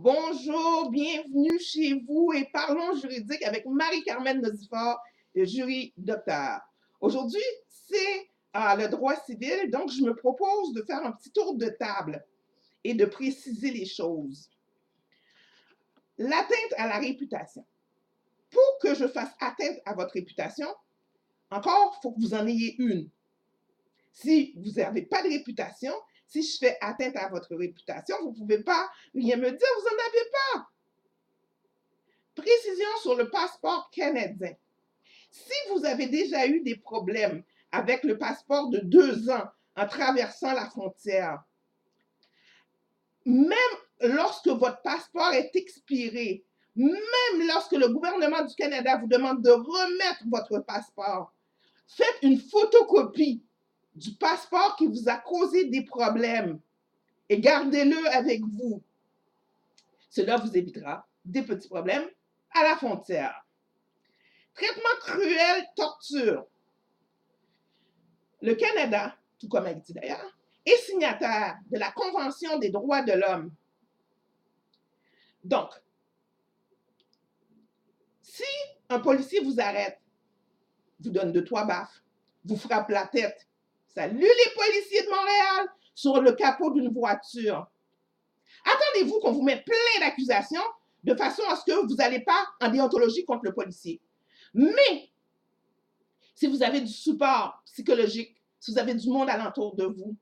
Bonjour, bienvenue chez vous et parlons juridique avec Marie-Carmen Nozifar, le jury docteur. Aujourd'hui, c'est le droit civil, donc je me propose de faire un petit tour de table et de préciser les choses. L'atteinte à la réputation. Pour que je fasse atteinte à votre réputation, encore, il faut que vous en ayez une. Si vous n'avez pas de réputation, si je fais atteinte à votre réputation, vous ne pouvez pas rien me dire, vous n'en avez pas. Précision sur le passeport canadien. Si vous avez déjà eu des problèmes avec le passeport de 2 ans en traversant la frontière, même lorsque votre passeport est expiré, même lorsque le gouvernement du Canada vous demande de remettre votre passeport, faites une photocopie du passeport qui vous a causé des problèmes et gardez-le avec vous. Cela vous évitera des petits problèmes à la frontière. Traitement cruel, torture. Le Canada, tout comme Haïti d'ailleurs, est signataire de la Convention des droits de l'homme. Donc, si un policier vous arrête, vous donne 2-3 baffes, vous frappe la tête, salut les policiers de Montréal, sur le capot d'une voiture, attendez-vous qu'on vous mette plein d'accusations de façon à ce que vous n'allez pas en déontologie contre le policier. Mais, si vous avez du support psychologique, si vous avez du monde alentour de vous,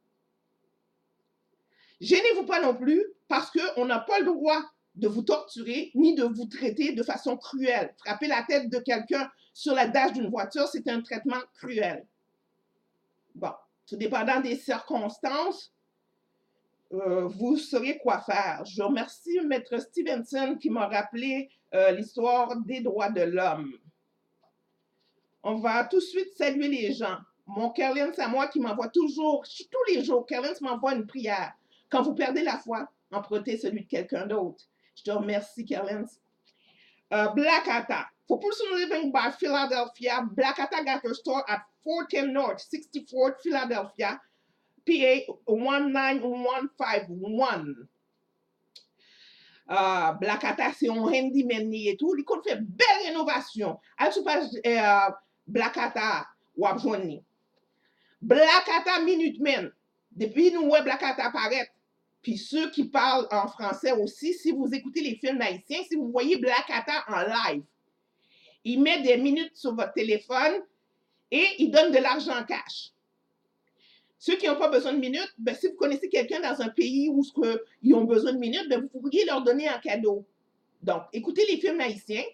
gênez-vous pas non plus parce qu'on n'a pas le droit de vous torturer ni de vous traiter de façon cruelle. Frapper la tête de quelqu'un sur la dash d'une voiture, c'est un traitement cruel. Bon, tout dépendant des circonstances, vous saurez quoi faire. Je remercie Maître Stevenson qui m'a rappelé l'histoire des droits de l'homme. On va tout de suite saluer les gens. Mon Kerlins à moi qui m'envoie toujours, tous les jours, Kerlins m'envoie une prière. Quand vous perdez la foi, empruntez celui de quelqu'un d'autre. Je te remercie, Kerlins. Black Atta. For person living by Philadelphia, Black Atta got her store at 410 North, 64th Philadelphia, PA 19151. Black Atta, c'est un handyman et tout. Il fait belle rénovation. À tout page Black Atta, ou à joindre. Black Atta Minutemen. Depuis nous, Black Atta apparaît. Puis ceux qui parlent en français aussi, si vous écoutez les films haïtiens, si vous voyez Black Atta en live, il met des minutes sur votre téléphone et il donne de l'argent cash. Ceux qui n'ont pas besoin de minutes, ben, si vous connaissez quelqu'un dans un pays où ils ont besoin de minutes, ben, vous pourriez leur donner un cadeau. Donc, écoutez les films haïtiens.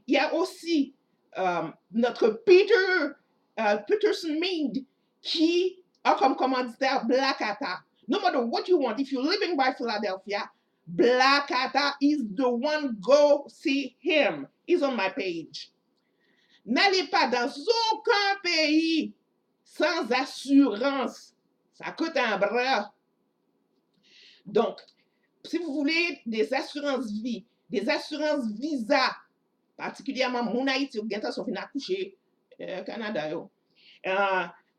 Il y a aussi notre Peterson Mead qui a comme commanditaire Black Atta. No matter what you want, if you're living by Philadelphia, Black Atta is the one. Go see him. He's on my page. N'allez pas dans aucun pays sans assurance. Ça coûte un bras. Donc, si vous voulez des assurances vie, des assurances visa, particulièrement mon Haïti, ou bientôt sont venus accoucher, Canada,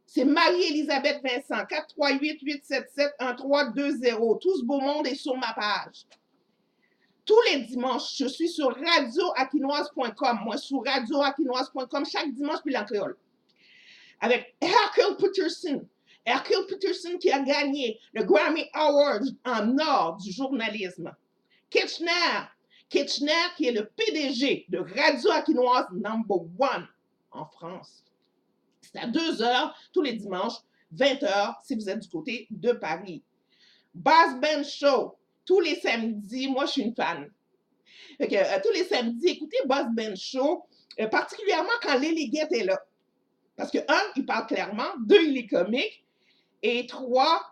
c'est Marie-Elisabeth Vincent, 438-877-1320. Tout ce beau monde est sur ma page. Tous les dimanches, je suis sur radioaquinoise.com. Moi, sur radioaquinoise.com, chaque dimanche, puis en créole. Avec Hercule Peterson. Hercule Peterson qui a gagné le Grammy Award en or du journalisme. Kitchener qui est le PDG de Radio Aquinoise #1 en France. C'est à 2h tous les dimanches, 20h si vous êtes du côté de Paris. Boss Ben Show, tous les samedis, moi je suis une fan. Fait que, tous les samedis, écoutez Boss Ben Show, particulièrement quand Lily Guette est là. Parce que, 1, il parle clairement, 2, il est comique, et 3,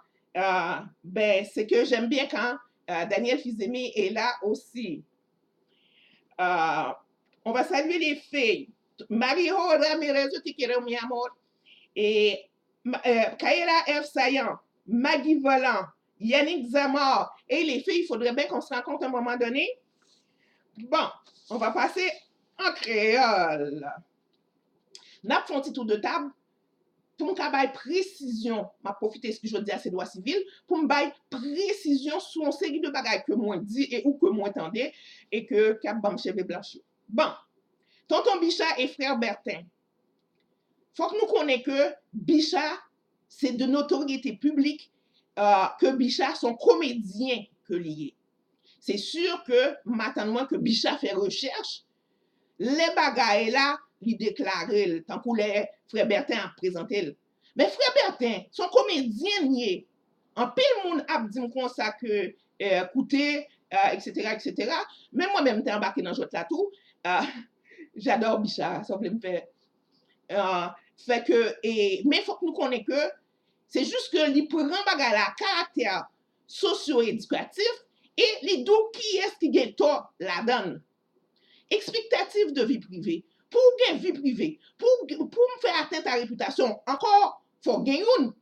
ben, c'est que j'aime bien quand Daniel Fils-Aimé est là aussi. On va saluer les filles. Mario Ramirez, yo te quiero, mi amor. Et Kaira F. Saillant, Maggie Volant, Yannick Zamar. Et les filles, il faudrait bien qu'on se rencontre à un moment donné. Bon, on va passer en créole. N'a pas un petit tour de table. pour me bailler précision, m'a profiter ce que je dis à ces droits civils, pour me bailler précision sur une série de bagages que moi dit et ou que moi entendais et que cap bam cheve blanchi. Bon, tonton Bichat et frère Bertin. Faut que nous connaissions que Bichat, c'est de notoriété publique que Bichat sont comédiens que liés. C'est sûr que maintenant que Bichat fait recherche, les bagailles là, il déclare, tant que les frères Bertin a présenté. Mais frère Bertin, son comédien nié. En pile monde a dit comme ça que écoutez, etc., etc. Mais moi-même, t'es embarqué dans le là tout. J'adore Bichat, ça me fait. Fait que, mais il faut que nous connaissions que c'est juste que les prend bagaille là, caractère socio-éducatif et les deux qui est-ce qui gagne tort la donne. Expectative de vie privée. Pour gagner vie privée, pour me faire atteindre ta réputation, encore, il faut gagner une.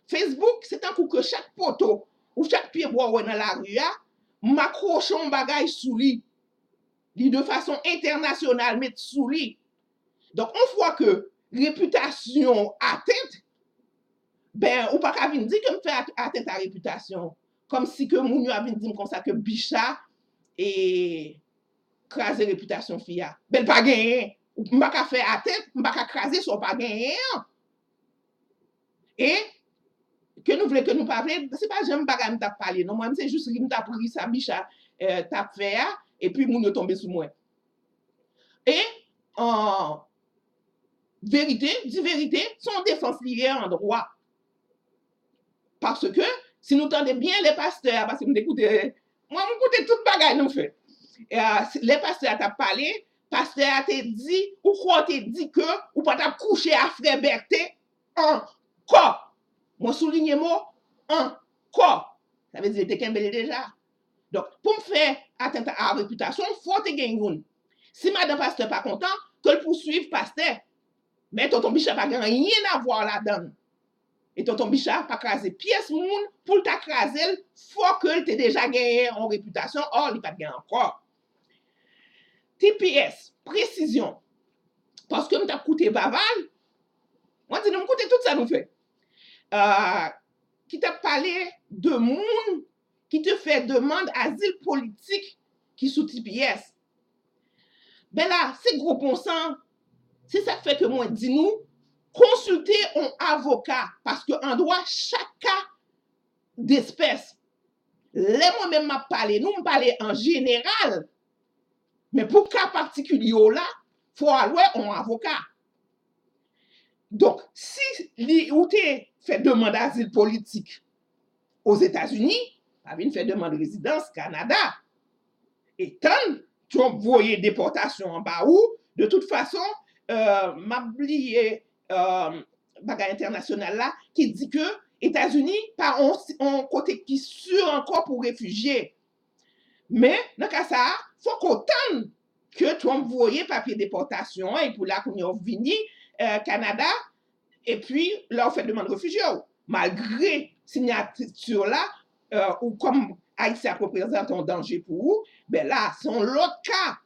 Facebook, c'est un coup que chaque poteau ou chaque pied bois dans la rue, m'accroche un bagage sous lui. De façon internationale, mettre sous lui. Donc, on voit que réputation atteinte, ben, ou pas qu'à venir dire que me fait atteinte à réputation. Comme si que moun yo a venir dire comme ça que Bichat et craser réputation fia. Ben pas gagné. Ou pas qu'à faire atteinte, pas qu'à craser soit pas gagné. Et que nous voulons que nous parler, c'est pas j'aime pas me t'a parler non, moi c'est juste que me t'a pris ça Bichat t'a fait et puis moun yo tombé sur moi. Et en vérité, dit vérité, son défense liée en droit. Parce que si nous tendez bien les pasteurs, parce que nous écoutez, moi m'écoutez toute bagaille nous fait. Les pasteurs t'a parlé, pasteur t'a dit ou quoi t'a dit que ou pas t'a couché à frère Bertin encore. Moi souligne mot encore. Ça veut dire que t'es déjà. Donc pour me faire atteinte à la réputation, il faut te gagner. Si madame pasteur pas content, que le poursuive pasteur. Mais tonton Bichat pas rien à voir là-dedans. Et tonton Bichat pas craser pièce moun pour t'acraser, faut que tu déjà gagné en réputation, or il pas gagné encore. TPS, précision. Parce que m't'a coûté baval, moi dis nous coûter tout ça nous fait. Qui t'a parlé de moun qui te fait demande asile politique qui sous TPS. Ben là, c'est gros bon sang. C'est ça fait que moi dis nous consulter un avocat parce que en droit chaque cas d'espèce. Les moi-même m'a parlé, nous parler en général. Mais pour cas particulier là, faut aller un avocat. Donc, si ou fait demande d'asile politique aux États-Unis, ça vient faire demande de résidence Canada. Et tant tu envoyé déportation en bas ou, de toute façon, m'a oublié bagage international là qui dit que États-Unis pas un côté qui sûr encore pour réfugiés. Mais dans cas ça, faut qu'autant que tu envoyé papier déportation et pour là qu'on est venu Canada et puis là on fait demande de réfugiés malgré signature là ou comme Haïti représente un danger pour vous, ben là c'est l'autre cas.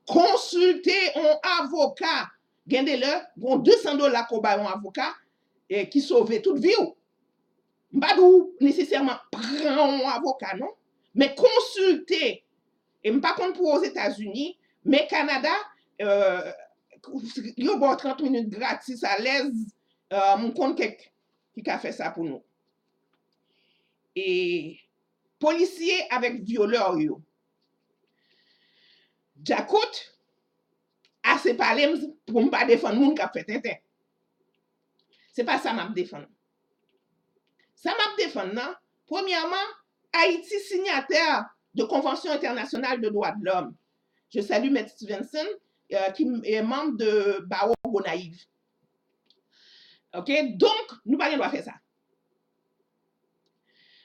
Consultez un avocat. Gardez-le, bon $200 pour un avocat qui sauve toute vie. Pas nécessairement prendre un avocat, non? Mais consultez. Et pas contre pour aux États-Unis, mais Canada, il y a 30 minutes gratis à l'aise. Mon compte qui a fait ça pour nous. Et policier avec violeur, Jacout, assez parlé pour ne pas défendre moun qui a fait tintin. C'est pas ça m'a défendre. Ça m'a défendre, non? Premièrement, Haïti signataire de Convention internationale de droits de l'homme. Je salue M. Stevenson, qui est membre de Barreau Gonaïve. OK? Donc, nous pas doit faire ça.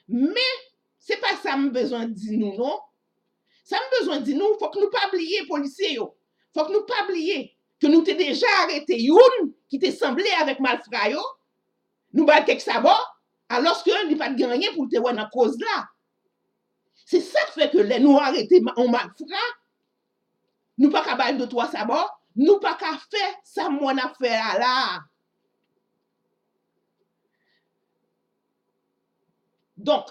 Mais, c'est pas ça que besoin de dire nous, non? Ça me besoin de dire nous, faut que nous pas oublier policiers yo. Faut que nous pas oublier que nous t'ai déjà arrêté youn qui t'est semblé avec malfrat yo. Nous bat quelque sabot alors que il pas de gagner pour te voir dans cause là. C'est ça qui fait que les nous arrêter en malfrat. Nous pas capable de trois sabots, nous pas qu'à faire ça mon affaire là. Donc,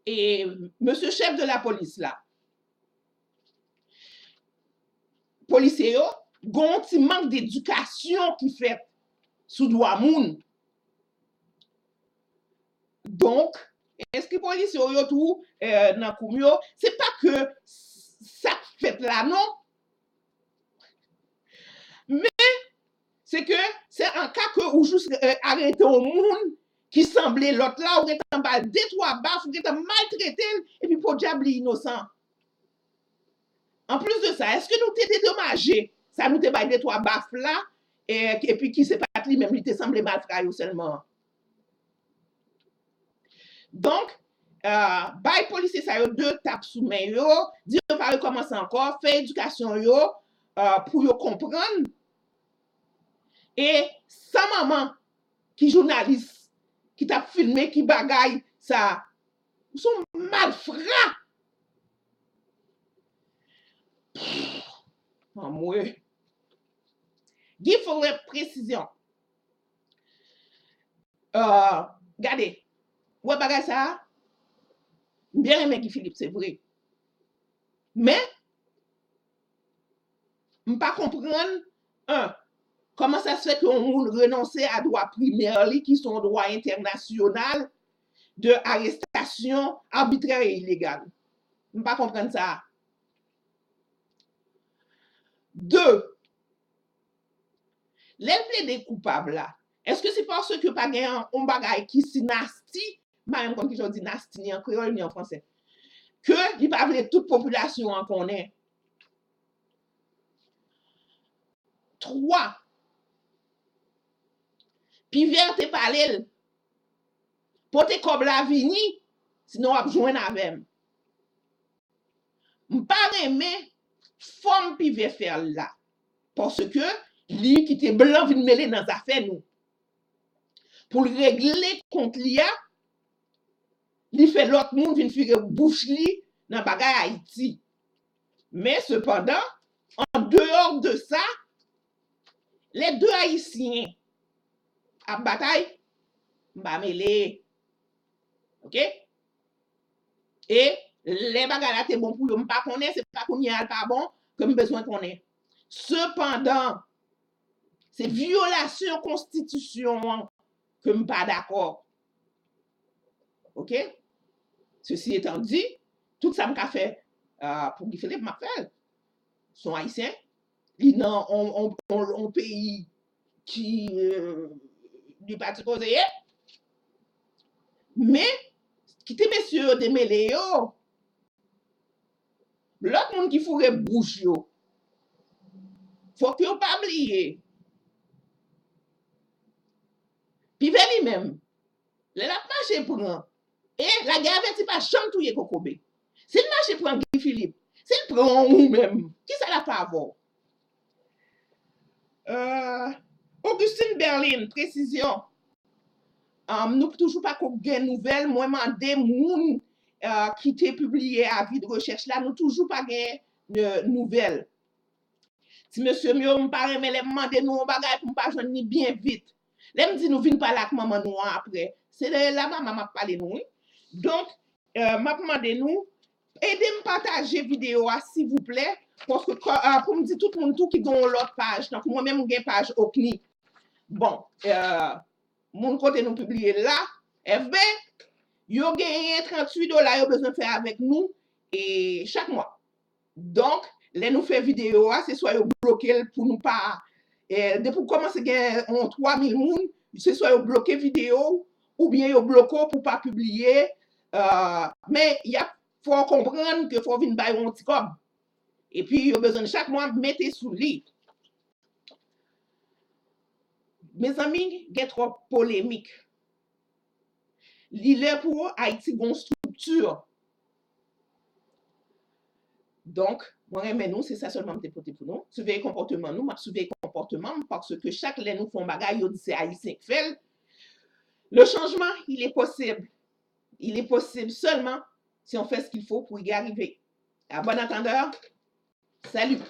et monsieur chef de la police là, policier yo, gon ti manque d'éducation qui fait sous droit moun. Donc, est-ce que policier yo tout nan koum yo, c'est pas que ça fait là non, mais c'est que c'est un cas que ou juste arrêter un monde qui semblait l'autre là, ou est en bas 2-3 baffes, ou est maltraité, et puis pour diable innocent. En plus de ça, est-ce que nous t'es dédommagé? Ça nous t'es pas 2-3 baffes là, et puis qui s'est pas lui-même, il t'est semblé mal frère seulement. Donc, bay policier ça yo 2 tapes sous main yo, dire pas recommencer encore, faire éducation yo, pour yo comprendre. Et sa maman, qui journaliste, qui t'a filmé, qui bagaille, ça, sont malfrats. En moi. Il faudrait précision. Regardez, ouais, bagaille ça, bien aimé Guy Philippe, c'est vrai. Mais, je ne pas comprendre, comment ça se fait qu'on renonce à droit primaire, qui sont droit international de arrestation arbitraire et illégale. Je ne pas comprendre ça. 2. Les des coupables là, est-ce que c'est parce que pas gain un bagay qui si nasty, même comme je dis nasty ni en créole ni en français, que il pas vle toute population en connaît. 3. Puis verte parler pour te comme la vini, sinon on joindre avec. M'pas aimer forme puis faire là parce que lui qui était blanc vient mêler dans affaires nous. Pour le régler contre l'IA, il fait l'autre monde vient faire bouche li dans bagay Haïti. Mais cependant, en dehors de ça, les 2 Haïtiens à bataille, m'a mêlé. OK? Et les bagages là, c'est bon pour eux. Je ne pas connaître, c'est pas qu'on y a pas bon, que j'ai besoin qu'on ait. Cependant, c'est violation constitution que je ne pas d'accord. OK? Ceci étant dit, tout ça m'a fait pour Guy Philippe m'a fait. Sont haïtiens. Ils ont un pays qui n'est pas supposé. Mais, quittez messieurs démêlés yo. L'autre monde qui fourrait bouche yo. Faut que vous pas oublier. Puis vers lui-même, le la marché prend. Et la guerre c'est pas chambre touyer kokobé. Si le marché prend Guy Philippe, si le prend ou même, qui ça la fait avoir? Augustine Berlin, précision. Nous toujours pas qu'on gagne nouvelle, moi mandé moun qui t'est publié avis de recherche là, nous toujours pas gagne nouvelle. Si monsieur Mio me parle mais les demander nous bagay pour pas joindre ni bien vite. Les me dit nous vinn pas là avec maman nous après. C'est là maman m'a parlé nous. Donc m'a demandé nous aidez-moi partager vidéo s'il vous plaît parce que pour me dire tout le monde tout qui dans l'autre page. Donc moi même j'ai page OCNI. Bon, mon côté nous publier là, FB yo gagné $38 yo besoin faire avec nous et chaque mois. Donc les nous fait vidéo c'est soit yo bloqué pour nous pas depuis commencer gagner 3000 moun, c'est soit yo bloqué vidéo ou bien yo bloqué pour pas publier mais il y a faut comprendre que faut venir bailler un petit cob. Et puis yo besoin chaque mois mettre sous lit. Mes amis, il y a trop polémique. L'île pour Haïti gon structure. Donc, moi et nous, c'est ça seulement pour nous. Surveiller comportement nous, m'a surveiller comportement parce que chaque lè nous font bagaille, yo dit c'est haïtien qui fait. Le changement, il est possible. Il est possible seulement si on fait ce qu'il faut pour y arriver. À bon entendeur, salut.